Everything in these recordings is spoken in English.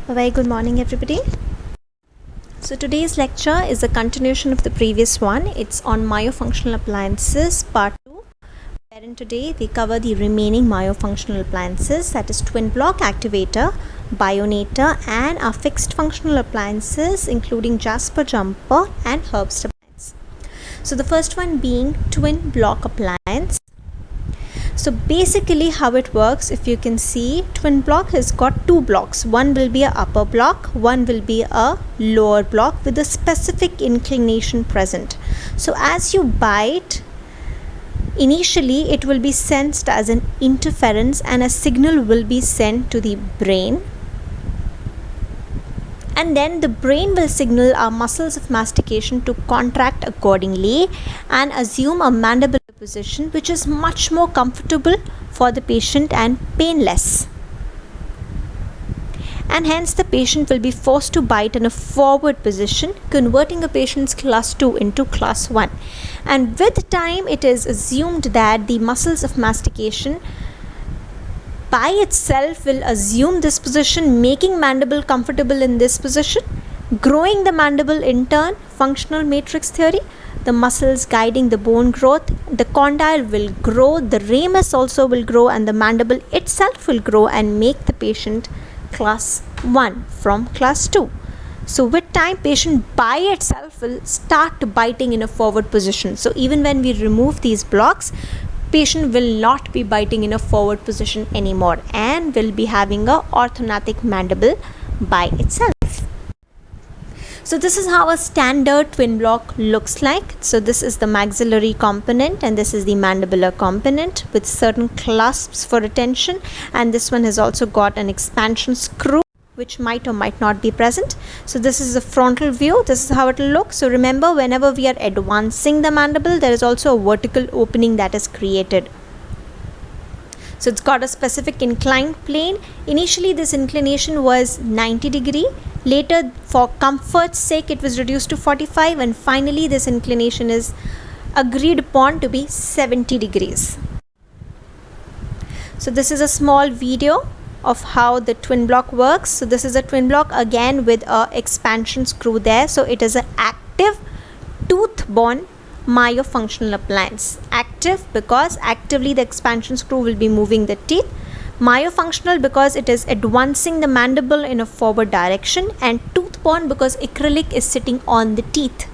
A very good morning, everybody. So today's lecture is a continuation of the previous one. It's on myofunctional appliances part 2, wherein today we cover the remaining myofunctional appliances, that is twin block activator, BIONATOR, and our fixed functional appliances including Jasper jumper and Herbst appliance. So the first one being twin block appliance. So basically how it works, if you can see, twin block has got two blocks. One will be a upper block, one will be a lower block with a specific inclination present. So as you bite, initially it will be sensed as an interference and a signal will be sent to the brain. And then the brain will signal our muscles of mastication to contract accordingly and assume a mandibular position which is much more comfortable for the patient and painless. And hence the patient will be forced to bite in a forward position, converting a patient's class 2 into class 1. And with time it is assumed that the muscles of mastication by itself will assume this position, making mandible comfortable in this position, growing the mandible in turn, functional matrix theory, the muscles guiding the bone growth, the condyle will grow, the ramus also will grow, and the mandible itself will grow and make the patient class 1 from class 2. So with time, patient by itself will start biting in a forward position. So even when we remove these blocks, patient will not be biting in a forward position anymore and will be having a orthognathic mandible by itself. So this is how a standard twin block looks like. So this is the maxillary component and this is the mandibular component with certain clasps for retention, and this one has also got an expansion screw which might or might not be present. So this is the frontal view. This is how it will look. So remember, whenever we are advancing the mandible, there is also a vertical opening that is created. So it's got a specific inclined plane. Initially this inclination was 90 degree. Later, for comfort's sake, it was reduced to 45, and finally this inclination is agreed upon to be 70 degrees. So this is a small video of how the twin block works. So this is a twin block again with a expansion screw there. So it is an active tooth-borne myofunctional appliance. Active because actively the expansion screw will be moving the teeth. Myofunctional because it is advancing the mandible in a forward direction, and tooth-borne because acrylic is sitting on the teeth.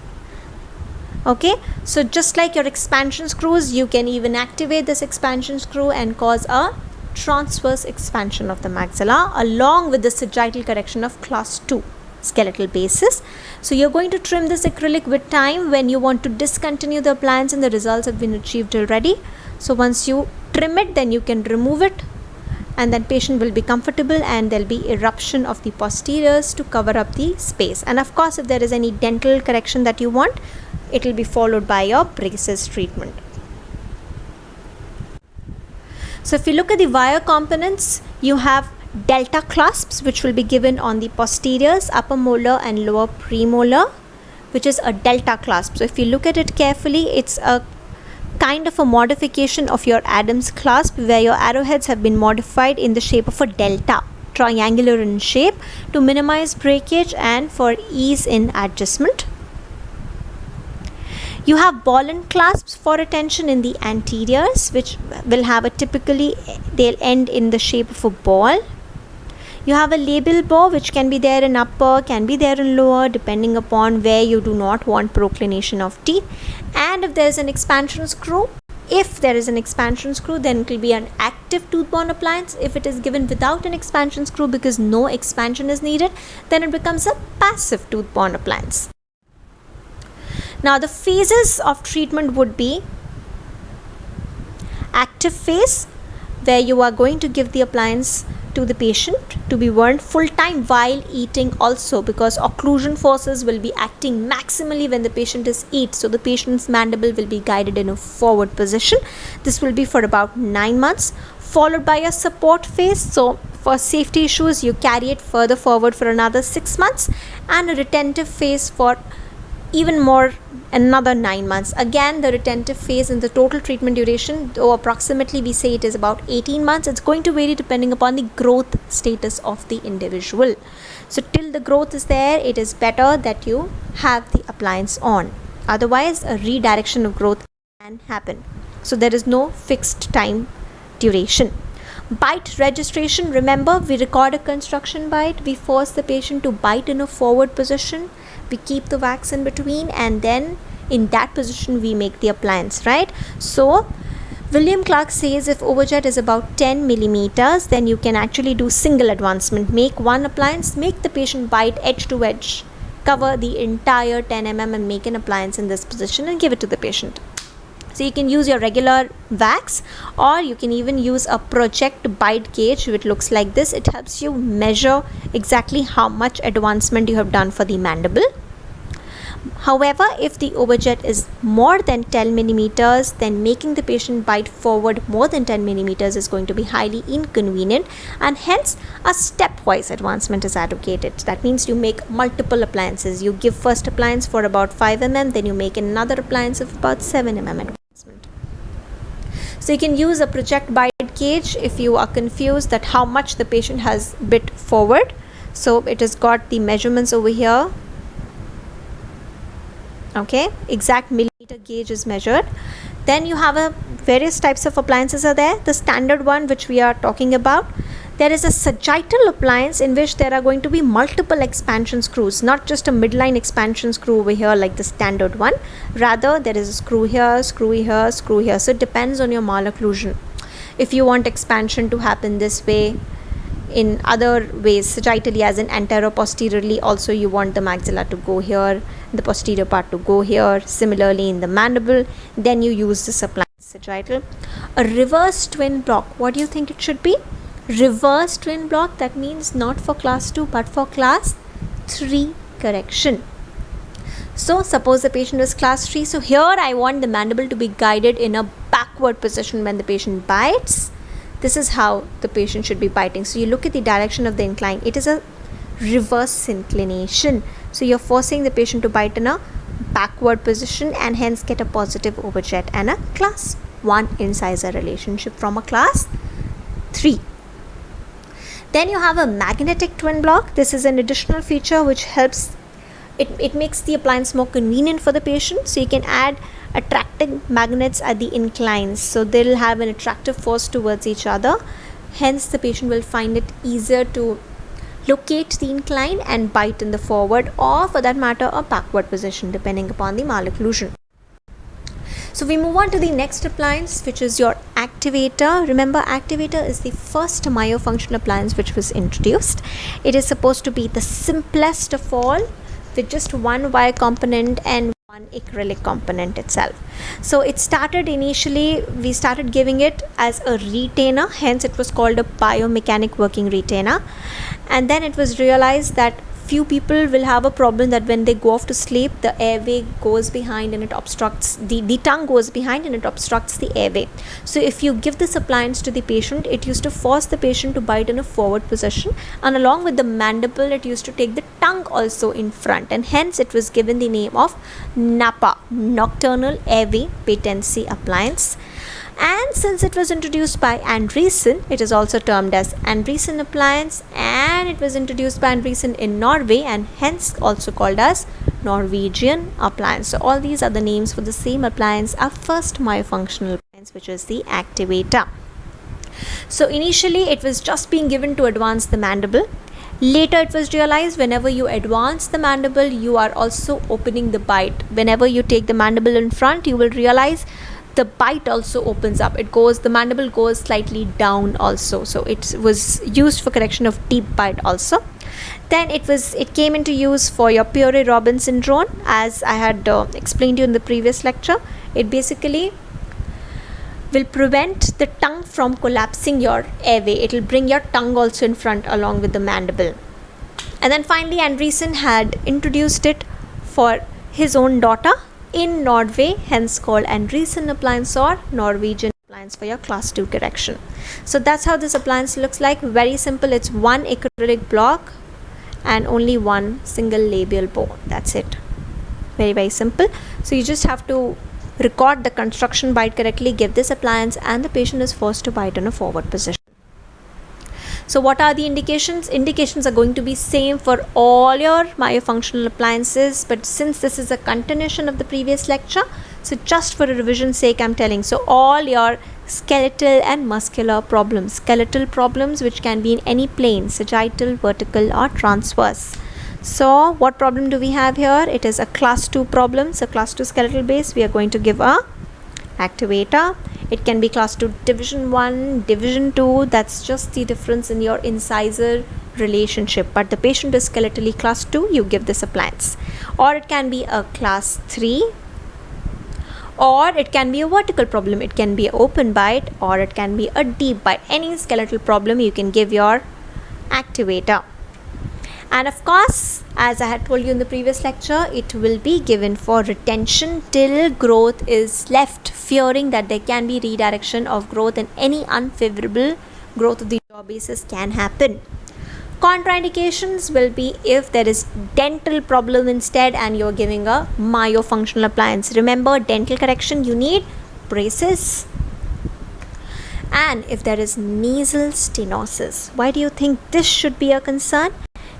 Okay, so just like your expansion screws, you can even activate this expansion screw and cause a transverse expansion of the maxilla along with the sagittal correction of class 2 skeletal basis. So you're going to trim this acrylic with time when you want to discontinue the appliance and the results have been achieved already. So once you trim it, then you can remove it, and then patient will be comfortable and there'll be eruption of the posteriors to cover up the space. And of course, if there is any dental correction that you want, it will be followed by your braces treatment. So if you look at the wire components, you have delta clasps which will be given on the posteriors, upper molar and lower premolar, which is a delta clasp. So if you look at it carefully, it's a kind of a modification of your Adams clasp where your arrowheads have been modified in the shape of a delta, triangular in shape, to minimize breakage and for ease in adjustment. You have ball and clasps for retention in the anteriors, which will have a typically, they'll end in the shape of a ball. You have a labial bow which can be there in upper, can be there in lower, depending upon where you do not want proclination of teeth. And if there is an expansion screw, then it will be an active tooth-borne appliance. If it is given without an expansion screw because no expansion is needed, then it becomes a passive tooth-borne appliance. Now the phases of treatment would be active phase, where you are going to give the appliance to the patient to be worn full time while eating also, because occlusion forces will be acting maximally when the patient is eats. So the patient's mandible will be guided in a forward position. This will be for about 9 months, followed by a support phase. So for safety issues, you carry it further forward for another 6 months, and a retentive phase for even more, another 9 months. Again, the retentive phase and the total treatment duration, though approximately we say it is about 18 months, it's going to vary depending upon the growth status of the individual. So till the growth is there, it is better that you have the appliance on. Otherwise, a redirection of growth can happen. So there is no fixed time duration. Bite registration, remember, we record a construction bite, we force the patient to bite in a forward position, we keep the wax in between, and then in that position we make the appliance, right? So William Clark says if overjet is about 10 millimeters, then you can actually do single advancement. Make one appliance, make the patient bite edge to edge, cover the entire 10 mm and make an appliance in this position and give it to the patient. So you can use your regular wax, or you can even use a project bite gauge which looks like this. It helps you measure exactly how much advancement you have done for the mandible. However, if the overjet is more than 10 millimeters, then making the patient bite forward more than 10 millimeters is going to be highly inconvenient, and hence a stepwise advancement is advocated. That means you make multiple appliances. You give first appliance for about 5 mm, then you make another appliance of about 7 mm advancement. So you can use a project bite gauge if you are confused that how much the patient has bit forward. So it has got the measurements over here. Okay, exact millimeter gauge is measured. Then you have a various types of appliances are there. The standard one which we are talking about, there is a sagittal appliance in which there are going to be multiple expansion screws, not just a midline expansion screw over here like the standard one. Rather, there is a screw here, screw here, screw here. So it depends on your malocclusion. If you want expansion to happen this way, in other ways, sagittally as in antero-posteriorly, also you want the maxilla to go here, the posterior part to go here. Similarly in the mandible, then you use this appliance sagittal. A reverse twin block, what do you think it should be? Reverse twin block, that means not for class 2 but for class 3 correction. So suppose the patient is class 3, so here I want the mandible to be guided in a backward position when the patient bites. This is how the patient should be biting. So you look at the direction of the incline, it is a reverse inclination. So you're forcing the patient to bite in a backward position and hence get a positive overjet and a class 1 incisor relationship from a class 3. Then you have a magnetic twin block. This is an additional feature which helps, it makes the appliance more convenient for the patient. So you can add attracting magnets at the inclines, so they'll have an attractive force towards each other. Hence the patient will find it easier to locate the incline and bite in the forward, or for that matter a backward position, depending upon the malocclusion. So we move on to the next appliance, which is your activator. Remember, activator is the first myofunctional appliance which was introduced. It is supposed to be the simplest of all, with just one wire component and one acrylic component itself. So it started initially, we started giving it as a retainer, hence it was called a biomechanic working retainer. And then it was realized that few people will have a problem that when they go off to sleep, the airway goes behind and it obstructs, the tongue goes behind and it obstructs the airway. So if you give this appliance to the patient, it used to force the patient to bite in a forward position, and along with the mandible it used to take the tongue also in front, and hence it was given the name of NAPA, Nocturnal Airway Patency Appliance. And since it was introduced by Andresen, it is also termed as Andresen appliance, and it was introduced by Andresen in Norway and hence also called as Norwegian appliance. So all these are the names for the same appliance, our first myofunctional appliance, which is the activator. So initially it was just being given to advance the mandible. Later it was realized whenever you advance the mandible, you are also opening the bite. Whenever you take the mandible in front, you will realize the bite also opens up. It goes, the mandible goes slightly down also. So it was used for correction of deep bite also. Then it came into use for your Pierre-Robin syndrome, as I had explained to you in the previous lecture. It basically will prevent the tongue from collapsing your airway. It will bring your tongue also in front along with the mandible. And then finally Andresen had introduced it for his own daughter in Norway, hence called Andresen appliance or Norwegian appliance for your class 2 correction. So that's how this appliance looks like. Very simple. It's one acrylic block and only one single labial bone. That's it. Very simple. So you just have to record the construction bite correctly, give this appliance, and the patient is forced to bite in a forward position. So what are the indications? Indications are going to be same for all your myofunctional appliances, but since this is a continuation of the previous lecture, so just for a revision sake I'm telling. So all your skeletal and muscular problems, skeletal problems which can be in any plane, sagittal, vertical or transverse. So what problem do we have here? It is a class 2 problem. So class 2 skeletal base, we are going to give a activator. It can be class 2 division 1, division 2, that's just the difference in your incisor relationship, but the patient is skeletally class 2, you give this appliance. Or it can be a class 3, or it can be a vertical problem, it can be an open bite, or it can be a deep bite. Any skeletal problem you can give your activator. And of course, as I had told you in the previous lecture, it will be given for retention till growth is left, fearing that there can be redirection of growth and any unfavorable growth of the jaw bases can happen. Contraindications will be if there is dental problem instead and you're giving a myofunctional appliance. Remember, dental correction, you need braces. And if there is nasal stenosis, why do you think this should be a concern?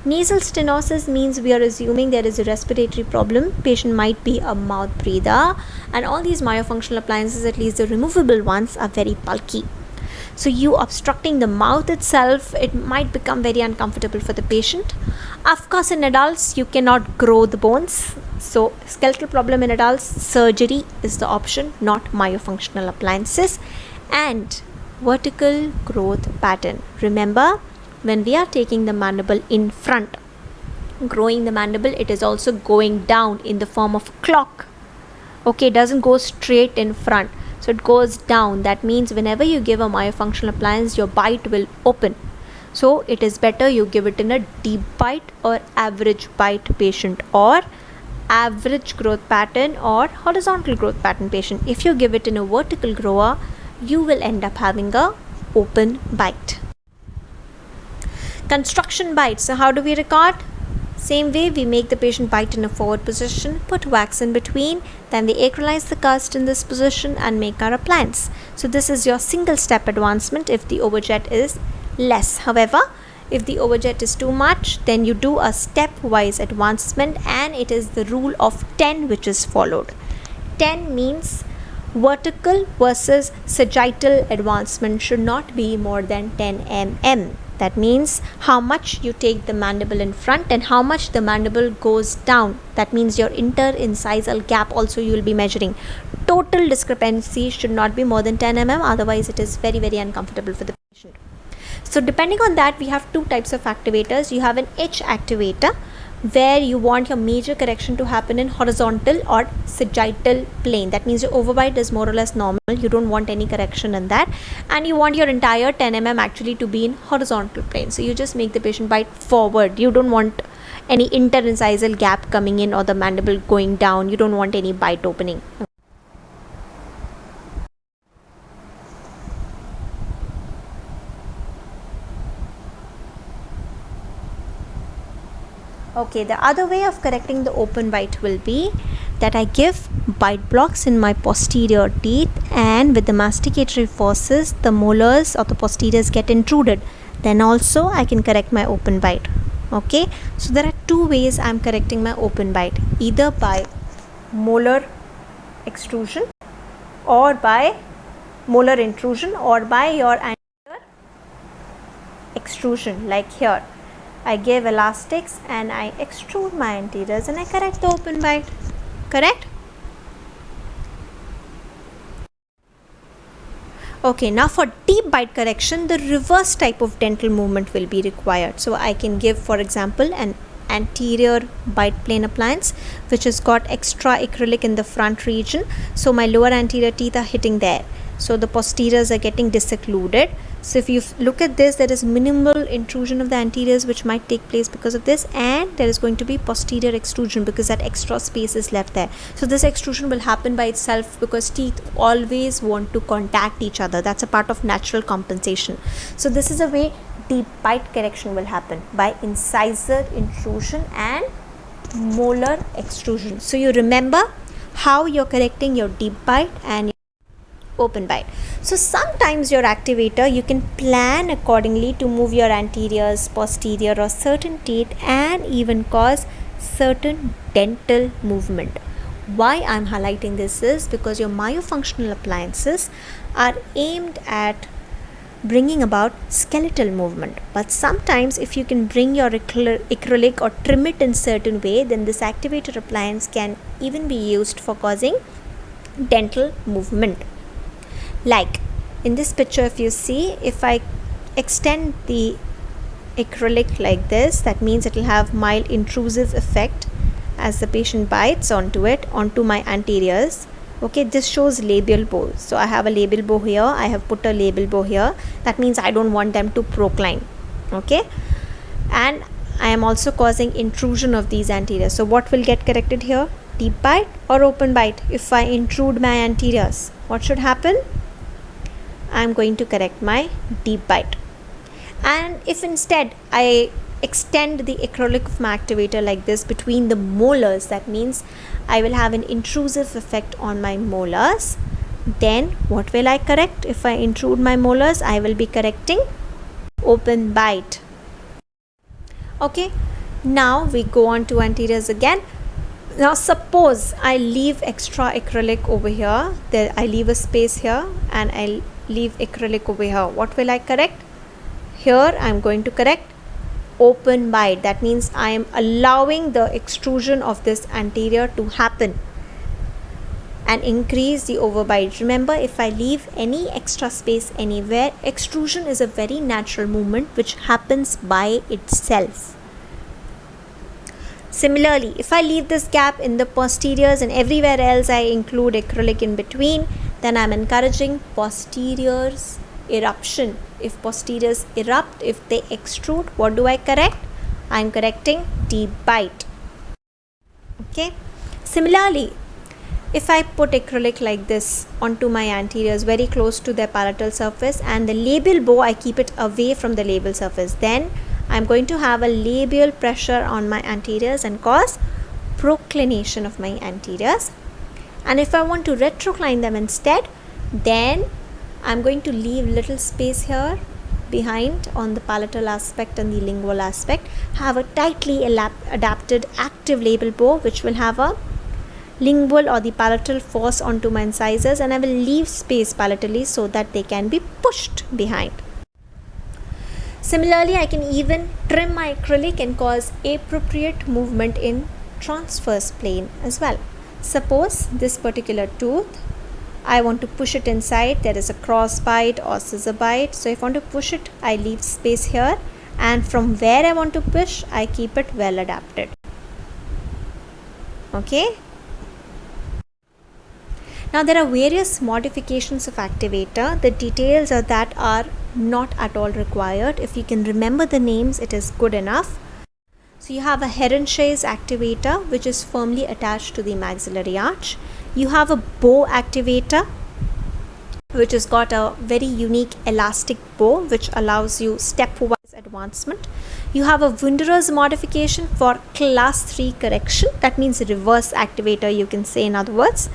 Nasal stenosis means we are assuming there is a respiratory problem. Patient might be a mouth breather, and all these myofunctional appliances, at least the removable ones, are very bulky. So you obstructing the mouth itself, it might become very uncomfortable for the patient. Of course, in adults, you cannot grow the bones. So skeletal problem in adults, surgery is the option, not myofunctional appliances. And vertical growth pattern. Remember, when we are taking the mandible in front, growing the mandible, it is also going down in the form of a clock. Okay, it doesn't go straight in front. So it goes down. That means whenever you give a myofunctional appliance, your bite will open. So it is better you give it in a deep bite or average bite patient, or average growth pattern or horizontal growth pattern patient. If you give it in a vertical grower, you will end up having a open bite. Construction bite. So how do we record? Same way, we make the patient bite in a forward position, put wax in between, then we acrylize the cast in this position and make our appliance. So this is your single step advancement if the overjet is less. However, if the overjet is too much, then you do a stepwise advancement, and it is the rule of 10 which is followed. 10 means vertical versus sagittal advancement should not be more than 10 mm. That means how much you take the mandible in front and how much the mandible goes down. That means your interincisal gap also you will be measuring. Total discrepancy should not be more than 10 mm, otherwise it is very uncomfortable for the patient. So depending on that, we have two types of activators. You have an H activator, where you want your major correction to happen in horizontal or sagittal plane. That means your overbite is more or less normal, you don't want any correction in that, and you want your entire 10 mm actually to be in horizontal plane. So you just make the patient bite forward. You don't want any interincisal gap coming in or the mandible going down. You don't want any bite opening. Okay, the other way of correcting the open bite will be that I give bite blocks in my posterior teeth, and with the masticatory forces, the molars or the posteriors get intruded. Then also I can correct my open bite. Okay, so there are two ways I am correcting my open bite, either by molar extrusion or by molar intrusion or by your anterior extrusion, like here. I give elastics and I extrude my anteriors and I correct the open bite. Correct? Okay, now for deep bite correction, the reverse type of dental movement will be required. So I can give, for example, an anterior bite plane appliance which has got extra acrylic in the front region. So my lower anterior teeth are hitting there. So the posteriors are getting disoccluded. So if you look at this, there is minimal intrusion of the anteriors which might take place because of this, and there is going to be posterior extrusion because that extra space is left there. So this extrusion will happen by itself because teeth always want to contact each other. That's a part of natural compensation. So this is a way deep bite correction will happen, by incisor intrusion and molar extrusion. So you remember how you're correcting your deep bite and open bite. So sometimes your activator, you can plan accordingly to move your anteriors, posterior or certain teeth and even cause certain dental movement. Why I'm highlighting this is because your myofunctional appliances are aimed at bringing about skeletal movement, but sometimes if you can bring your acrylic or trim it in certain way, then this activator appliance can even be used for causing dental movement. Like in this picture, if you see, if I extend the acrylic like this, that means it will have mild intrusive effect as the patient bites onto it, onto my anteriors. Okay, this shows labial bow. So I have a labial bow here, I have put a labial bow here. That means I don't want them to procline. Okay, and I am also causing intrusion of these anteriors. So what will get corrected here? Deep bite or open bite? If I intrude my anteriors, what should happen? I am going to correct my deep bite. And if instead I extend the acrylic of my activator like this between the molars, that means I will have an intrusive effect on my molars. Then what will I correct? If I intrude my molars, I will be correcting open bite. Okay, now we go on to anteriors again. Now suppose I leave extra acrylic over here, there I leave a space here and I leave acrylic over here. What will I correct? Here I am going to correct open bite. That means I am allowing the extrusion of this anterior to happen and increase the overbite. Remember, if I leave any extra space anywhere, extrusion is a very natural movement which happens by itself. Similarly, if I leave this gap in the posteriors and everywhere else I include acrylic in between, then I am encouraging posteriors eruption. If posteriors erupt, if they extrude, what do I correct? I am correcting deep bite. Okay. Similarly, if I put acrylic like this onto my anteriors very close to their palatal surface and the labial bow I keep it away from the labial surface, then I am going to have a labial pressure on my anteriors and cause proclination of my anteriors. And if I want to retrocline them instead, then I am going to leave little space here behind on the palatal aspect and the lingual aspect, have a tightly adapted active labial bow which will have a lingual or the palatal force onto my incisors, and I will leave space palatally so that they can be pushed behind. Similarly, I can even trim my acrylic and cause appropriate movement in transverse plane as well. Suppose this particular tooth, I want to push it inside, there is a cross bite or scissor bite. So if I want to push it, I leave space here, and from where I want to push, I keep it well adapted. Okay. Now there are various modifications of activator. The details of that are not at all required. If you can remember the names, it is good enough. So you have a HERREN SHAYE activator which is firmly attached to the maxillary arch. You have a bow activator which has got a very unique elastic bow which allows you stepwise advancement. You have a WUNDERERS modification for class 3 correction. That means reverse activator, you can say, in other words,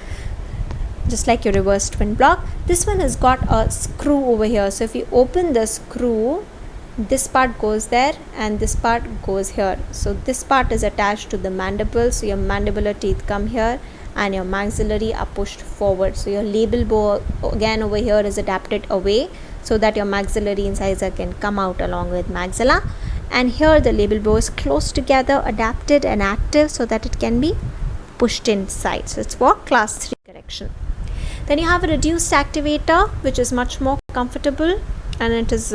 just like your reverse twin block. This one has got a screw over here. So if you open the screw, this part goes there and this part goes here. So this part is attached to the mandible. So your mandibular teeth come here and your maxillary are pushed forward. So your labial bow again over here is adapted away so that your maxillary incisor can come out along with maxilla. And here the labial bow is close together, adapted and active so that it can be pushed inside. So it's for class 3 correction. Then you have a reduced activator which is much more comfortable, and it is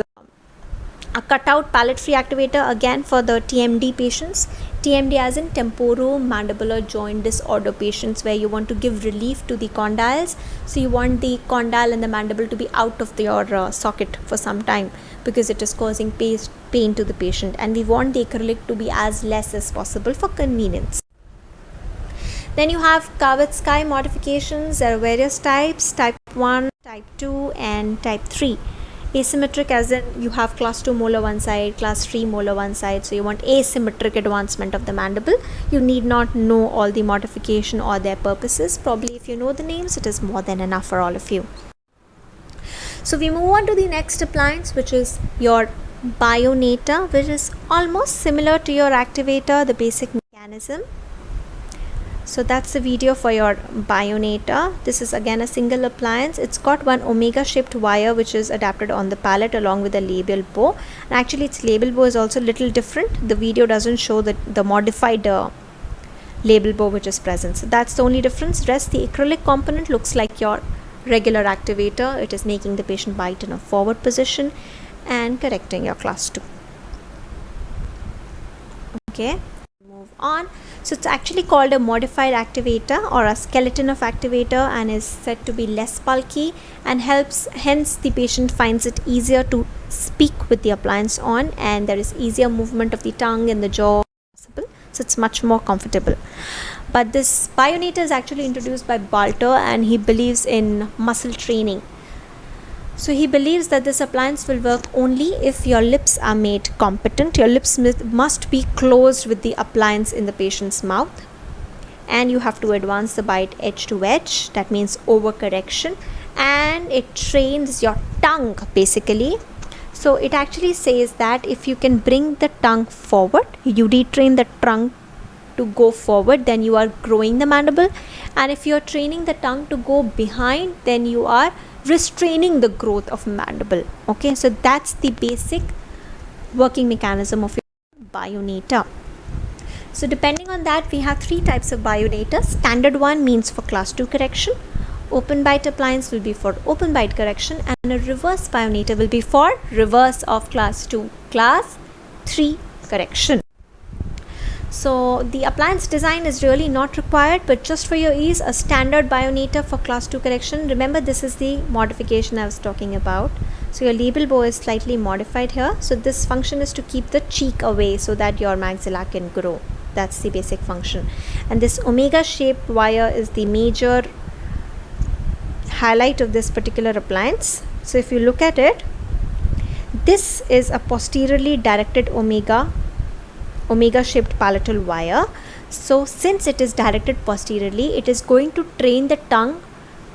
a cutout palate free activator again for the TMD patients. TMD as in temporomandibular joint disorder patients, where you want to give relief to the condyles. So you want the condyle and the mandible to be out of your socket for some time because it is causing pain to the patient, and we want the acrylic to be as less as possible for convenience. Then you have Kawatskaya modifications. There are various types, type 1, type 2 and type 3. Asymmetric as in you have class 2 molar one side, class 3 molar one side, so you want asymmetric advancement of the mandible. You need not know all the modification or their purposes. Probably if you know the names, it is more than enough for all of you. So we move on to the next appliance, which is your BIONATOR, which is almost similar to your activator, the basic mechanism. So that's the video for your BIONATOR. This is again a single appliance. It's got one omega shaped wire which is adapted on the palate along with a labial bow. And actually its labial bow is also a little different. The video doesn't show the modified labial bow which is present. So that's the only difference. Rest, the acrylic component looks like your regular activator. It is making the patient bite in a forward position and correcting your class 2. Okay, move on. So it's actually called a modified activator or a skeleton of activator, and is said to be less bulky and hence the patient finds it easier to speak with the appliance on, and there is easier movement of the tongue and the jaw possible, so it's much more comfortable. But this BIONATOR is actually introduced by Balter, and he believes in muscle training. So he believes that this appliance will work only if your lips are made competent. Your lips must be closed with the appliance in the patient's mouth, and you have to advance the bite edge to edge. That means overcorrection, and it trains your tongue basically. So it actually says that if you can bring the tongue forward, you retrain the tongue to go forward, then you are growing the mandible, and if you are training the tongue to go behind, then you are restraining the growth of mandible. Okay, so that's the basic working mechanism of your BIONATOR. So depending on that, we have 3 types of BIONATOR. Standard one means for class 2 correction, open bite appliance will be for open bite correction, and a reverse BIONATOR will be for reverse of class 2, class 3 correction. So the appliance design is really not required, but just for your ease, a standard BIONATOR for class 2 correction. Remember, this is the modification I was talking about. So your labial bow is slightly modified here. So this function is to keep the cheek away so that your maxilla can grow. That's the basic function. And this omega shaped wire is the major highlight of this particular appliance. So if you look at it, this is a posteriorly directed omega shaped palatal wire. So since it is directed posteriorly, it is going to train the tongue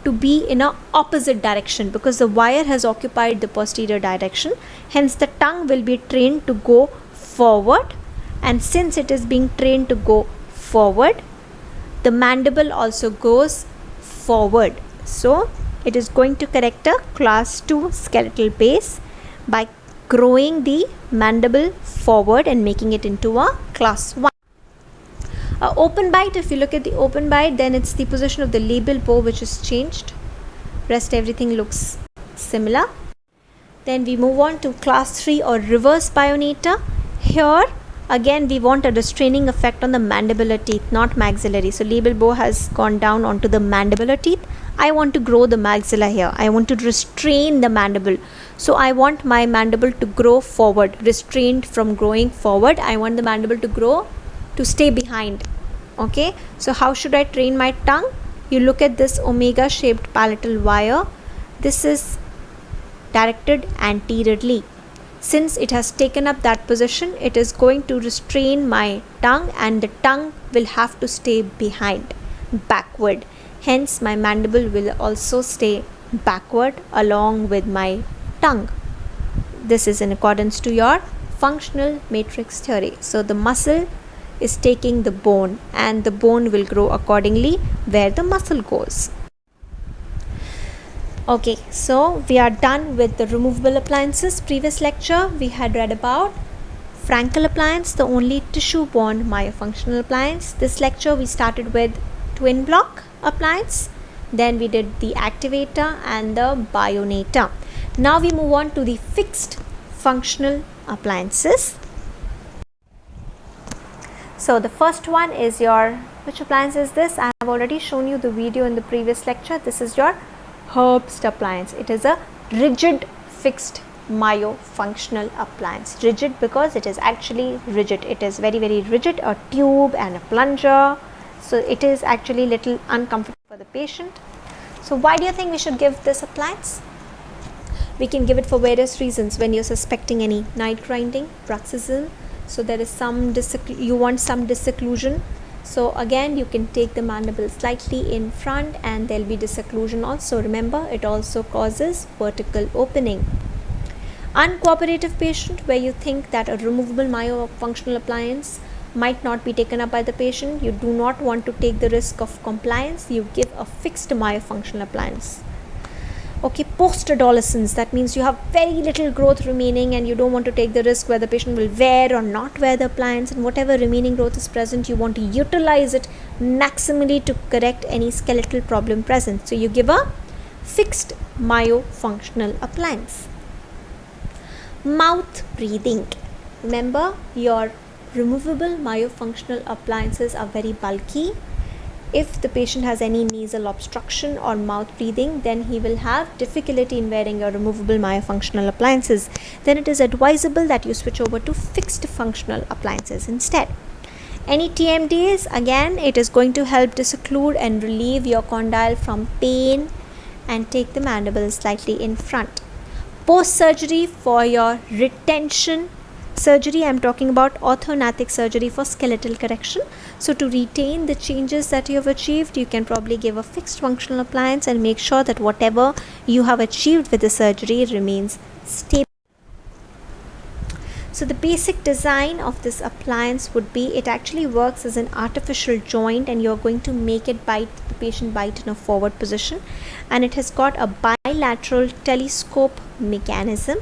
to be in a opposite direction, because the wire has occupied the posterior direction. Hence the tongue will be trained to go forward, and since it is being trained to go forward, the mandible also goes forward. So it is going to correct a class 2 skeletal base by growing the mandible forward and making it into a class 1. Open bite, if you look at the open bite, then it's the position of the labial bow which is changed. Rest everything looks similar. Then we move on to class 3 or reverse BIONATOR. Here again we want a restraining effect on the mandibular teeth, not maxillary. So labial bow has gone down onto the mandibular teeth. I want to grow the maxilla here. I want to restrain the mandible. So I want my mandible to grow forward, restrained from growing forward. I want the mandible to stay behind. Okay, so how should I train my tongue? You look at this omega shaped palatal wire. This is directed anteriorly. Since it has taken up that position, it is going to restrain my tongue, and the tongue will have to stay behind, backward. Hence my mandible will also stay backward along with my tongue. This is in accordance to your functional matrix theory. So the muscle is taking the bone, and the bone will grow accordingly where the muscle goes. Okay, so we are done with the removable appliances. Previous lecture we had read about Frankel appliance, the only tissue bond myofunctional appliance. This lecture we started with twin block appliance, then we did the activator and the BIONATOR. Now we move on to the fixed functional appliances. So the first one is your, which appliance is this? I have already shown you the video in the previous lecture. This is your Herbst appliance. It is a rigid fixed myofunctional appliance. Rigid because it is actually rigid. It is very, very rigid, a tube and a plunger. So it is actually little uncomfortable for the patient. So why do you think we should give this appliance? We can give it for various reasons. When you're suspecting any night grinding, bruxism, so there is some you want some disocclusion. So again, you can take the mandible slightly in front and there'll be disocclusion also. Remember, it also causes vertical opening. Uncooperative patient, where you think that a removable myofunctional appliance might not be taken up by the patient, you do not want to take the risk of compliance, you give a fixed myofunctional appliance. Okay, post-adolescence, that means you have very little growth remaining and you don't want to take the risk where the patient will wear or not wear the appliance, and whatever remaining growth is present, you want to utilize it maximally to correct any skeletal problem present. So you give a fixed myofunctional appliance. Mouth breathing. Remember, your removable myofunctional appliances are very bulky. If the patient has any nasal obstruction or mouth breathing, then he will have difficulty in wearing your removable myofunctional appliances. Then it is advisable that you switch over to fixed functional appliances instead. Any TMDs, again, it is going to help disocclude and relieve your condyle from pain and take the mandible slightly in front. Post-surgery for your retention surgery, I am talking about orthodontic surgery for skeletal correction. So to retain the changes that you have achieved, you can probably give a fixed functional appliance and make sure that whatever you have achieved with the surgery remains stable. So the basic design of this appliance would be, it actually works as an artificial joint and you're going to make it bite, the patient bite in a forward position, and it has got a bilateral telescope mechanism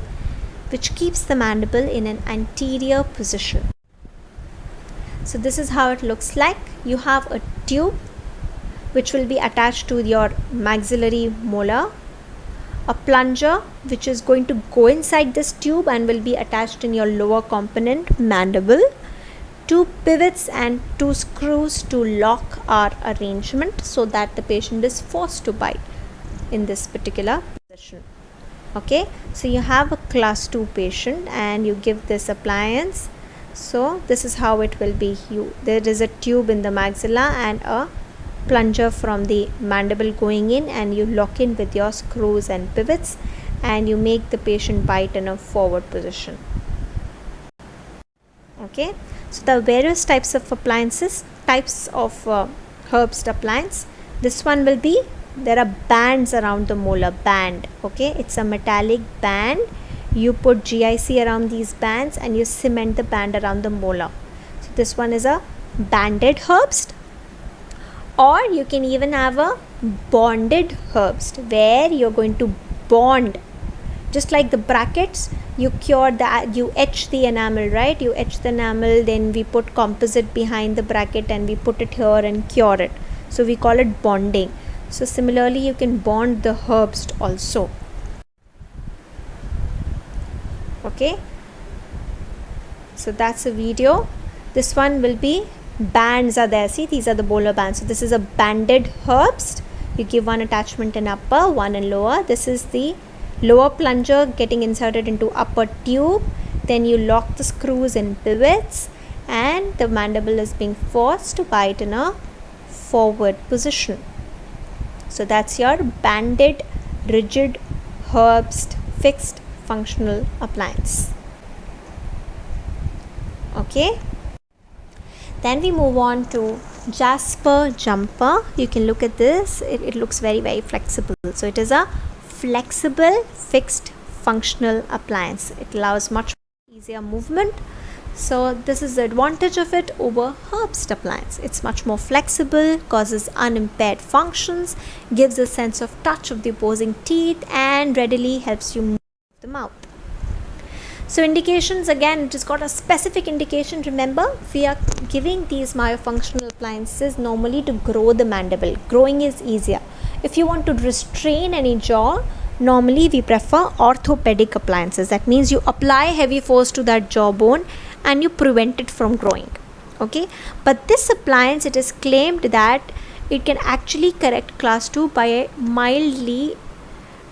which keeps the mandible in an anterior position. So this is how it looks like. You have a tube which will be attached to your maxillary molar, a plunger which is going to go inside this tube and will be attached in your lower component mandible, 2 pivots and 2 screws to lock our arrangement so that the patient is forced to bite in this particular position. Okay, so you have a class 2 patient and you give this appliance. So this is how it will be. There is a tube in the maxilla and a plunger from the mandible going in, and you lock in with your screws and pivots and you make the patient bite in a forward position. Okay, so the various types of appliances, types of herbst appliance. This one will be, there are bands around the molar, band. Okay, it's a metallic band. You put GIC around these bands and you cement the band around the molar. So this one is a banded herbst. Or you can even have a bonded herbst, where you're going to bond, just like the brackets. You cure that, you etch the enamel, right? You etch the enamel, then we put composite behind the bracket and we put it here and cure it. So we call it bonding. So similarly, you can bond the herbst also. Okay, so that's a video. This one will be, bands are there. See, these are the molar bands. So this is a banded herbst. You give one attachment in upper, one in lower. This is the lower plunger getting inserted into upper tube. Then you lock the screws and pivots and the mandible is being forced to bite in a forward position. So that's your banded, rigid, herbst, fixed functional appliance. Okay. Then we move on to Jasper jumper. You can look at this. It looks very flexible. So it is a flexible fixed functional appliance. It allows much easier movement. So this is the advantage of it over herbst appliance. It's much more flexible, causes unimpaired functions, gives a sense of touch of the opposing teeth, and readily helps you move the mouth. So indications, again, it has got a specific indication. Remember, we are giving these myofunctional appliances normally to grow the mandible. Growing is easier. If you want to restrain any jaw, normally we prefer orthopedic appliances. That means you apply heavy force to that jawbone and you prevent it from growing. Okay, but this appliance, it is claimed that it can actually correct class 2 by mildly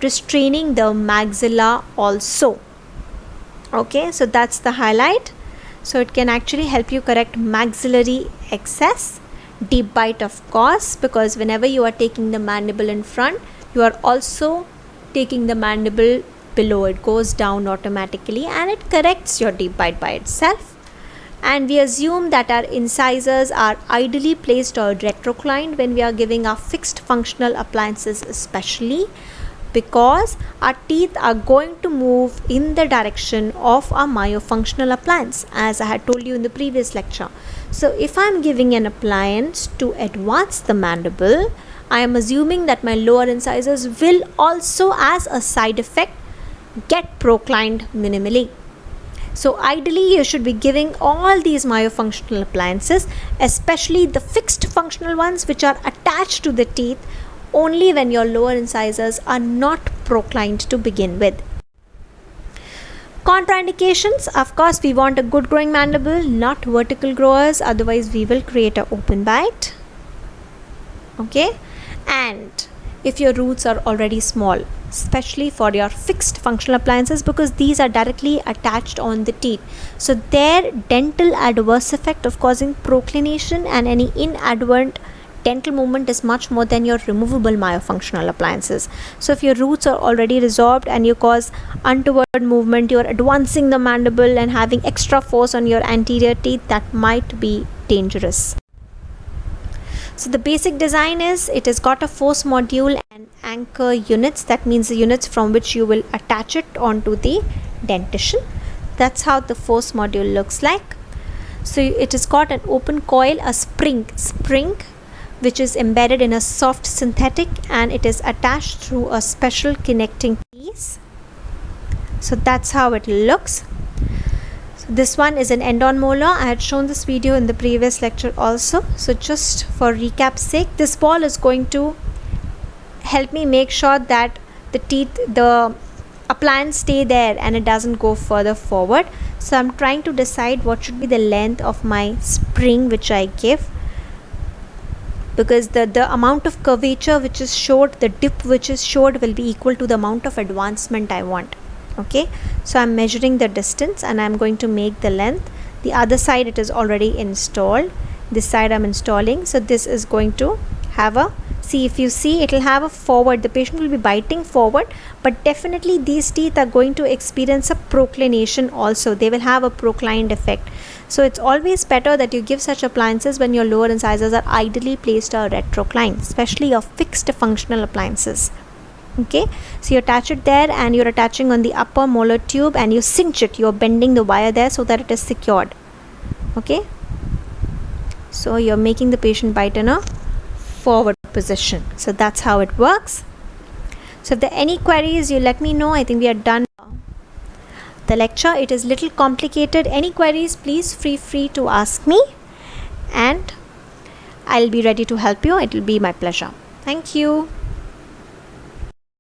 restraining the maxilla also. Okay, so that's the highlight. So it can actually help you correct maxillary excess, deep bite of course, because whenever you are taking the mandible in front, you are also taking the mandible below, it goes down automatically and it corrects your deep bite by itself. And we assume that our incisors are ideally placed or retroclined when we are giving our fixed functional appliances, especially because our teeth are going to move in the direction of our myofunctional appliance, as I had told you in the previous lecture. So if I am giving an appliance to advance the mandible, I am assuming that my lower incisors will also, as a side effect, get proclined minimally. So ideally you should be giving all these myofunctional appliances, especially the fixed functional ones which are attached to the teeth, only when your lower incisors are not proclined to begin with. Contraindications, of course, we want a good growing mandible, not vertical growers, otherwise we will create an open bite. Okay, and if your roots are already small, especially for your fixed functional appliances, because these are directly attached on the teeth, so their dental adverse effect of causing proclination and any inadvertent dental movement is much more than your removable myofunctional appliances. So if your roots are already resorbed and you cause untoward movement, you're advancing the mandible and having extra force on your anterior teeth, that might be dangerous. So the basic design is, it has got a force module and anchor units, that means the units from which you will attach it onto the dentition. That's how the force module looks like. So it has got an open coil, a spring which is embedded in a soft synthetic, and it is attached through a special connecting piece. So that's how it looks. So this one is an end-on molar. I had shown this video in the previous lecture also. So just for recap's sake, this ball is going to help me make sure that the appliance stay there and it doesn't go further forward. So I'm trying to decide what should be the length of my spring which I give, because the amount of curvature which is showed, the dip which is showed, will be equal to the amount of advancement I want. Okay, so I'm measuring the distance and I'm going to make the length. The other side it is already installed, this side I'm installing. So this is going to have a, see, if you see, it will have a forward, the patient will be biting forward, but definitely these teeth are going to experience a proclination also, they will have a proclined effect. So it's always better that you give such appliances when your lower incisors are ideally placed or retroclined, especially your fixed functional appliances. Okay, so you attach it there and you're attaching on the upper molar tube and you cinch it, you're bending the wire there so that it is secured. Okay, so you're making the patient bite in a forward position. So that's how it works. So if there are any queries, you let me know. I think we are done the lecture. It is little complicated. Any queries, please feel free to ask me and I'll be ready to help you. It will be my pleasure. Thank you.